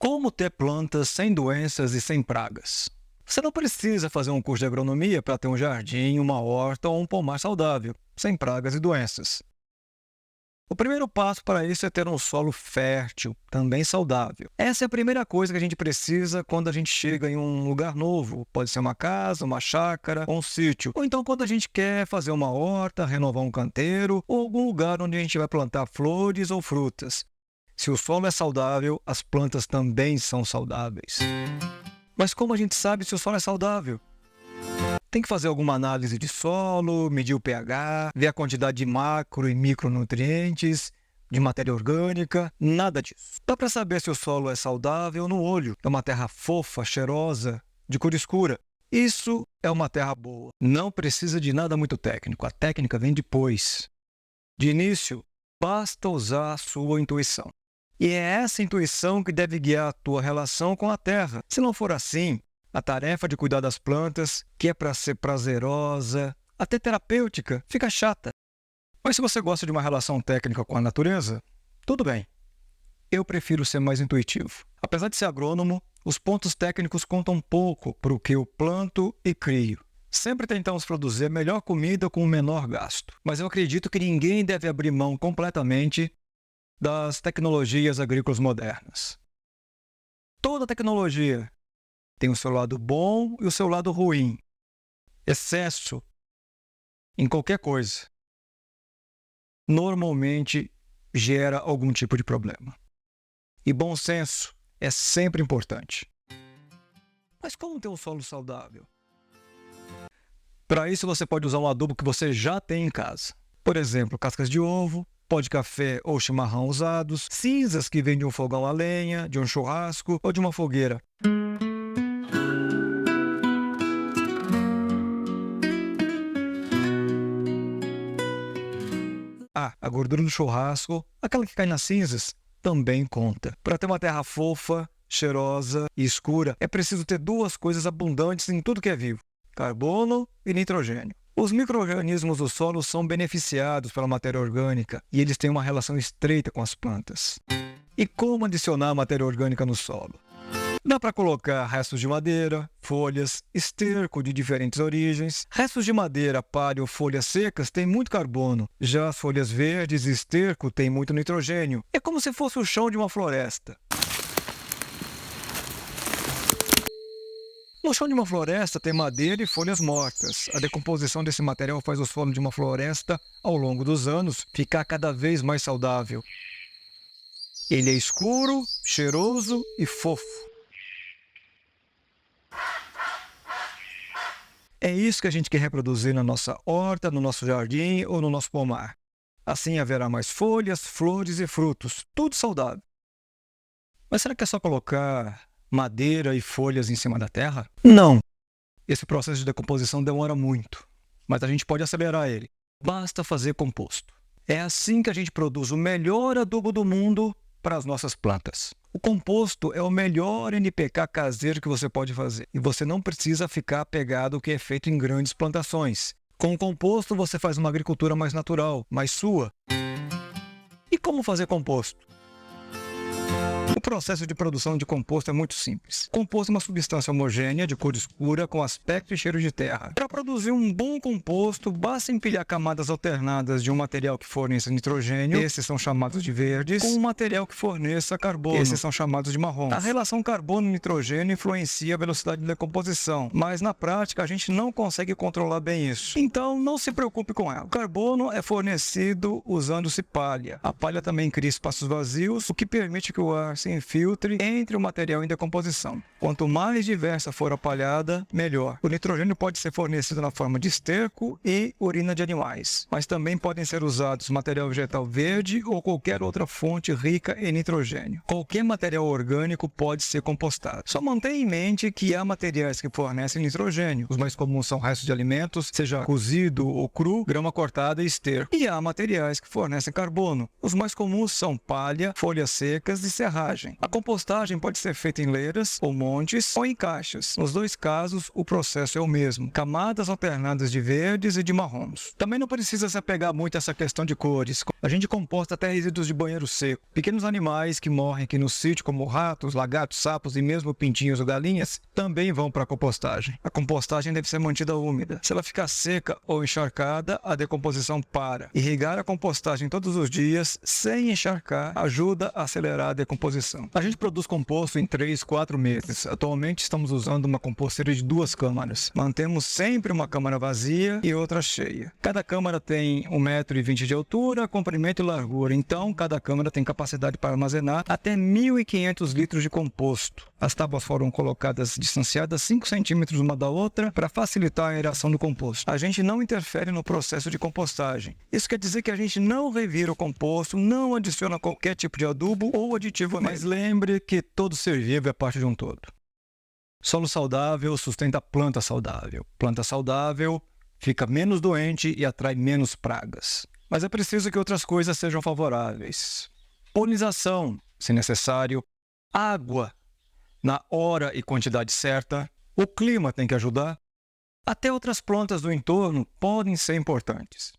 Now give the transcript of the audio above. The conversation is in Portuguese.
Como ter plantas sem doenças e sem pragas? Você não precisa fazer um curso de agronomia para ter um jardim, uma horta ou um pomar saudável, sem pragas e doenças. O primeiro passo para isso é ter um solo fértil, também saudável. Essa é a primeira coisa que a gente precisa quando a gente chega em um lugar novo. Pode ser uma casa, uma chácara ou um sítio. Ou então quando a gente quer fazer uma horta, renovar um canteiro ou algum lugar onde a gente vai plantar flores ou frutas. Se o solo é saudável, as plantas também são saudáveis. Mas como a gente sabe se o solo é saudável? Tem que fazer alguma análise de solo, medir o pH, ver a quantidade de macro e micronutrientes, de matéria orgânica, nada disso. Dá para saber se o solo é saudável no olho. É uma terra fofa, cheirosa, de cor escura. Isso é uma terra boa. Não precisa de nada muito técnico. A técnica vem depois. De início, basta usar a sua intuição. E é essa intuição que deve guiar a tua relação com a terra. Se não for assim, a tarefa de cuidar das plantas, que é para ser prazerosa, até terapêutica, fica chata. Mas se você gosta de uma relação técnica com a natureza, tudo bem. Eu prefiro ser mais intuitivo. Apesar de ser agrônomo, os pontos técnicos contam pouco para o que eu planto e crio. Sempre tentamos produzir a melhor comida com o menor gasto. Mas eu acredito que ninguém deve abrir mão completamente das tecnologias agrícolas modernas. Toda tecnologia tem o seu lado bom e o seu lado ruim. Excesso em qualquer coisa normalmente gera algum tipo de problema. E bom senso é sempre importante. Mas como ter um solo saudável? Para isso você pode usar um adubo que você já tem em casa. Por exemplo, cascas de ovo, pó de café ou chimarrão usados, cinzas que vêm de um fogão a lenha, de um churrasco ou de uma fogueira. A gordura do churrasco, aquela que cai nas cinzas, também conta. Para ter uma terra fofa, cheirosa e escura, é preciso ter duas coisas abundantes em tudo que é vivo: carbono e nitrogênio. Os micro-organismos do solo são beneficiados pela matéria orgânica e eles têm uma relação estreita com as plantas. E como adicionar matéria orgânica no solo? Dá para colocar restos de madeira, folhas, esterco de diferentes origens. Restos de madeira, palha ou folhas secas têm muito carbono. Já as folhas verdes e esterco têm muito nitrogênio. É como se fosse o chão de uma floresta. No chão de uma floresta tem madeira e folhas mortas. A decomposição desse material faz o solo de uma floresta, ao longo dos anos, ficar cada vez mais saudável. Ele é escuro, cheiroso e fofo. É isso que a gente quer reproduzir na nossa horta, no nosso jardim ou no nosso pomar. Assim haverá mais folhas, flores e frutos, tudo saudável. Mas será que é só colocar madeira e folhas em cima da terra? Não! Esse processo de decomposição demora muito, mas a gente pode acelerar ele. Basta fazer composto. É assim que a gente produz o melhor adubo do mundo para as nossas plantas. O composto é o melhor NPK caseiro que você pode fazer. E você não precisa ficar apegado ao que é feito em grandes plantações. Com o composto, você faz uma agricultura mais natural, mais sua. E como fazer composto? O processo de produção de composto é muito simples. Composto é uma substância homogênea, de cor escura, com aspecto e cheiro de terra. Para produzir um bom composto, basta empilhar camadas alternadas de um material que forneça nitrogênio, esses são chamados de verdes, com um material que forneça carbono, esses são chamados de marrons. A relação carbono-nitrogênio influencia a velocidade de decomposição, mas na prática a gente não consegue controlar bem isso. Então não se preocupe com ela. O carbono é fornecido usando-se palha. A palha também cria espaços vazios, o que permite que o ar se infiltre entre o material em decomposição. Quanto mais diversa for a palhada, melhor. O nitrogênio pode ser fornecido na forma de esterco e urina de animais, mas também podem ser usados material vegetal verde ou qualquer outra fonte rica em nitrogênio. Qualquer material orgânico pode ser compostado. Só mantenha em mente que há materiais que fornecem nitrogênio. Os mais comuns são restos de alimentos, seja cozido ou cru, grama cortada e esterco. E há materiais que fornecem carbono. Os mais comuns são palha, folhas secas e serragem. compostagem. A compostagem pode ser feita em leiras, ou montes, ou em caixas. Nos dois casos, o processo é o mesmo. Camadas alternadas de verdes e de marrons. Também não precisa se apegar muito a essa questão de cores. A gente composta até resíduos de banheiro seco. Pequenos animais que morrem aqui no sítio, como ratos, lagartos, sapos e mesmo pintinhos ou galinhas, também vão para a compostagem. A compostagem deve ser mantida úmida. Se ela ficar seca ou encharcada, a decomposição para. Irrigar a compostagem todos os dias, sem encharcar, ajuda a acelerar a decomposição. A gente produz composto em 3, 4 meses. Atualmente estamos usando uma composteira de 2 câmaras. Mantemos sempre uma câmara vazia e outra cheia. Cada câmara tem 1,20 m de altura, comprimento e largura. Então, cada câmara tem capacidade para armazenar até 1.500 litros de composto. As tábuas foram colocadas distanciadas 5 centímetros uma da outra para facilitar a aeração do composto. A gente não interfere no processo de compostagem. Isso quer dizer que a gente não revira o composto, não adiciona qualquer tipo de adubo ou aditivo nele. Mas lembre que todo ser vivo é parte de um todo. Solo saudável sustenta planta saudável. Planta saudável fica menos doente e atrai menos pragas. Mas é preciso que outras coisas sejam favoráveis. Polinização, se necessário. Água, na hora e quantidade certa. O clima tem que ajudar. Até outras plantas do entorno podem ser importantes.